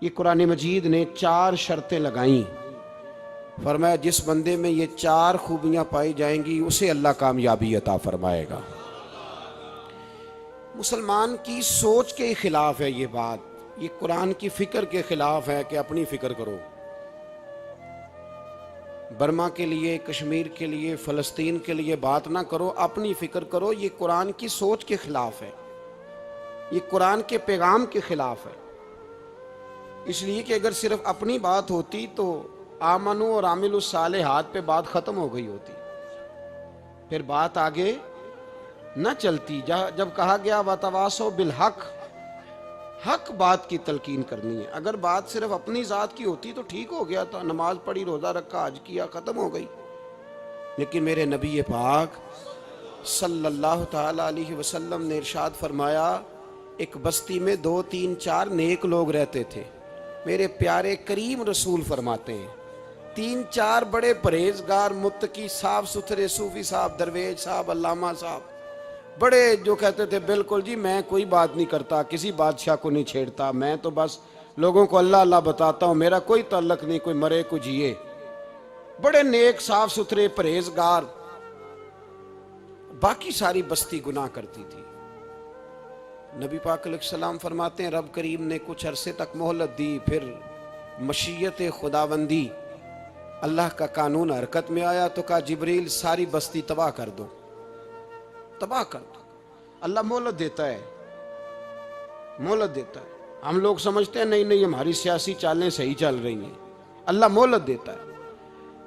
ये कुरान मजीद ने 4 शर्तें लगाई। फरमाया जिस बंदे में ये 4 खूबियां पाई जाएंगी उसे अल्लाह कामयाबी अता फरमाएगा। मुसलमान की सोच के खिलाफ है ये बात, ये कुरान की फिक्र के खिलाफ है कि अपनी फिक्र करो। बर्मा के लिए, कश्मीर के लिए, फ़लस्तीन के लिए बात ना करो, अपनी फिक्र करो। ये कुरान की सोच के खिलाफ है, ये कुरान के पैगाम के खिलाफ है। इसलिए कि अगर सिर्फ अपनी बात होती तो आमनु और आमिलुस सालिहात पे बात ख़त्म हो गई होती, फिर बात आगे न चलती। जब कहा गया वतवासो बिल हक, हक बात की तलकीन करनी है। अगर बात सिर्फ अपनी ज़ात की होती तो ठीक हो गया था, नमाज पढ़ी, रोज़ा रखा, हज किया, ख़त्म हो गई। लेकिन मेरे नबी पाक सल्लल्लाहु ताला अलैहि वसल्लम ने इरशाद फरमाया, एक बस्ती में 2, 3, 4 नेक लोग रहते थे। मेरे प्यारे करीम रसूल फरमाते हैं 3, 4 बड़े परहेजगार, मुत्तकी, साफ सुथरे सूफी साहब, दरवेज साहब, अल्लामा साहब, बड़े जो कहते थे बिल्कुल जी मैं कोई बात नहीं करता, किसी बादशाह को नहीं छेड़ता, मैं तो बस लोगों को अल्लाह अल्लाह बताता हूँ, मेरा कोई ताल्लुक नहीं, कोई मरे कोई जिए। बड़े नेक, साफ सुथरे, परहेजगार। बाकी सारी बस्ती गुनाह करती थी। नबी पाक अलैहिस्सलाम फरमाते हैं रब करीम ने कुछ अरसे तक मोहलत दी, फिर मशीयत खुदाबंदी, अल्लाह का कानून हरकत में आया तो कहा जिब्रील सारी बस्ती तबाह कर दो, तबाह कर दो। अल्लाह मोहलत देता है, मोहलत देता है। हम लोग समझते हैं नहीं नहीं हमारी सियासी चालें सही चल रही हैं, अल्लाह मोहलत देता है।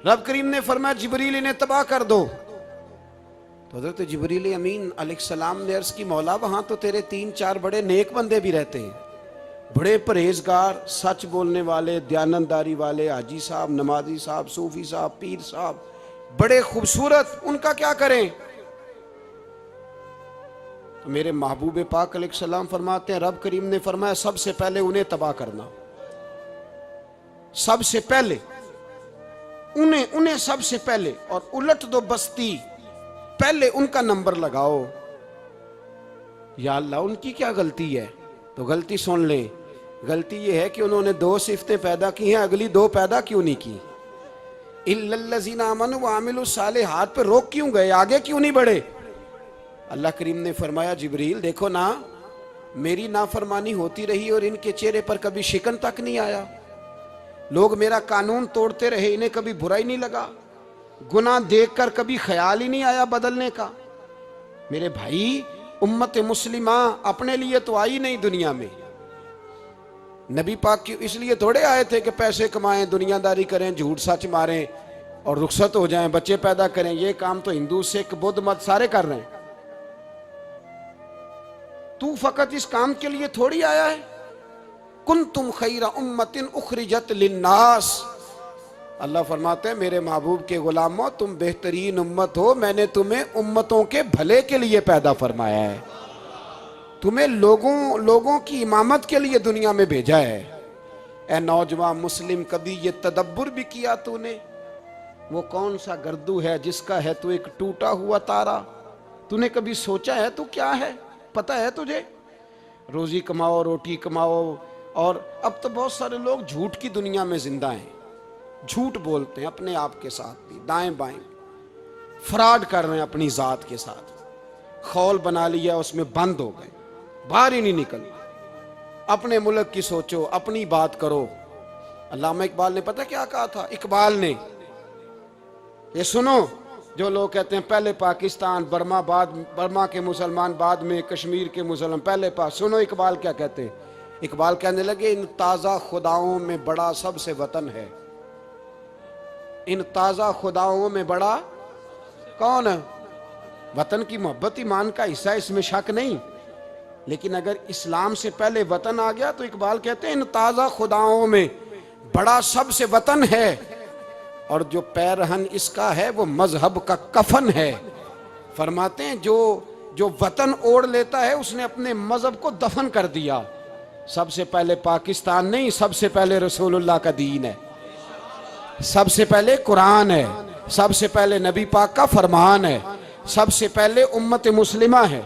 रब करीम ने फरमाया जिब्रील इन्हें तबाह कर दो। तो हज़रत जिब्रील अमीन अलैहिस्सलाम ने अर्ज़ की मौला वहाँ तो तेरे 3, 4 बड़े नेक बंदे भी रहते हैं, बड़े परहेजगार, सच बोलने वाले, दयानतदारी वाले, हाजी साहब, नमाजी साहब, सूफी साहब, पीर साहब, बड़े खूबसूरत, उनका क्या करें? तो मेरे महबूब पाक अलैहिस्सलाम फरमाते हैं रब करीम ने फरमाया सबसे पहले उन्हें तबाह करना, सबसे पहले उन्हें सबसे पहले, और उलट दो बस्ती, पहले उनका नंबर लगाओ। या अल्लाह उनकी क्या गलती है? तो गलती सुन ले, गलती ये है कि उन्होंने 2 सिफतें पैदा की हैं, अगली 2 पैदा क्यों नहीं की? इल्लल्लज़ीना आमनु व आमिलुस सालिहात पे रोक क्यों गए, आगे क्यों नहीं बढ़े? अल्लाह करीम ने फरमाया जिब्रील देखो ना, मेरी नाफरमानी होती रही और इनके चेहरे पर कभी शिकन तक नहीं आया। लोग मेरा कानून तोड़ते रहे, इन्हें कभी बुरा ही नहीं लगा, गुनाह देखकर कभी ख्याल ही नहीं आया बदलने का। मेरे भाई उम्मत मुस्लिमा अपने लिए तो आई नहीं दुनिया में, नबी पाक की इसलिए थोड़े आए थे कि पैसे कमाएं, दुनियादारी करें, झूठ सच मारें और रुखसत हो जाएं, बच्चे पैदा करें। ये काम तो हिंदू, सिख, बुद्ध मत सारे कर रहे हैं। तू फकत इस काम के लिए थोड़ी आया है। कुंतुम खैरा उम्मतिन उखरिजत लिन्नास, अल्लाह फरमाते हैं मेरे महबूब के गुलामों तुम बेहतरीन उम्मत हो, मैंने तुम्हें उम्मतों के भले के लिए पैदा फरमाया है, तुम्हें लोगों की इमामत के लिए दुनिया में भेजा है। ए नौजवान मुस्लिम, कभी ये तदब्बुर भी किया तूने? वो कौन सा गर्दू है जिसका है तू एक टूटा हुआ तारा? तूने कभी सोचा है तू क्या है? पता है तुझे? रोजी कमाओ, रोटी कमाओ, और अब तो बहुत सारे लोग झूठ की दुनिया में जिंदा हैं, झूठ बोलते हैं अपने आप के साथ भी, दाएं बाएं फ्रॉड कर रहे हैं अपनी जात के साथ, खौल बना लिया, उसमें बंद हो गए, बाहर ही नहीं निकल। अपने मुल्क की सोचो, अपनी बात करो। अल्लामा इकबाल ने पता क्या कहा था? इकबाल ने, ये सुनो, जो लोग कहते हैं पहले पाकिस्तान, बर्मा के मुसलमान बाद में, कश्मीर के मुसलमान पहले सुनो इकबाल क्या कहते हैं। इकबाल कहने लगे इन ताज़ा खुदाओं में बड़ा सबसे वतन है, इन ताज़ा खुदाओं में बड़ा कौन है? वतन की मोहब्बत ईमान का हिस्सा है, इसमें शक नहीं। लेकिन अगर इस्लाम से पहले वतन आ गया तो इकबाल कहते हैं इन ताज़ा खुदाओं में बड़ा सबसे वतन है, और जो पैरहन इसका है वो मजहब का कफन है। फरमाते हैं जो वतन ओढ़ लेता है उसने अपने मजहब को दफन कर दिया। सबसे पहले पाकिस्तान नहीं, सबसे पहले रसूलुल्लाह का दीन है, सबसे पहले कुरान है, सबसे पहले नबी पाक का फरमान है, सबसे पहले उम्मत मुस्लिमा है।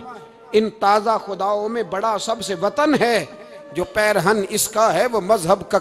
इन ताज़ा खुदाओं में बड़ा सबसे वतन है, जो पैरहन इसका है वो मजहब का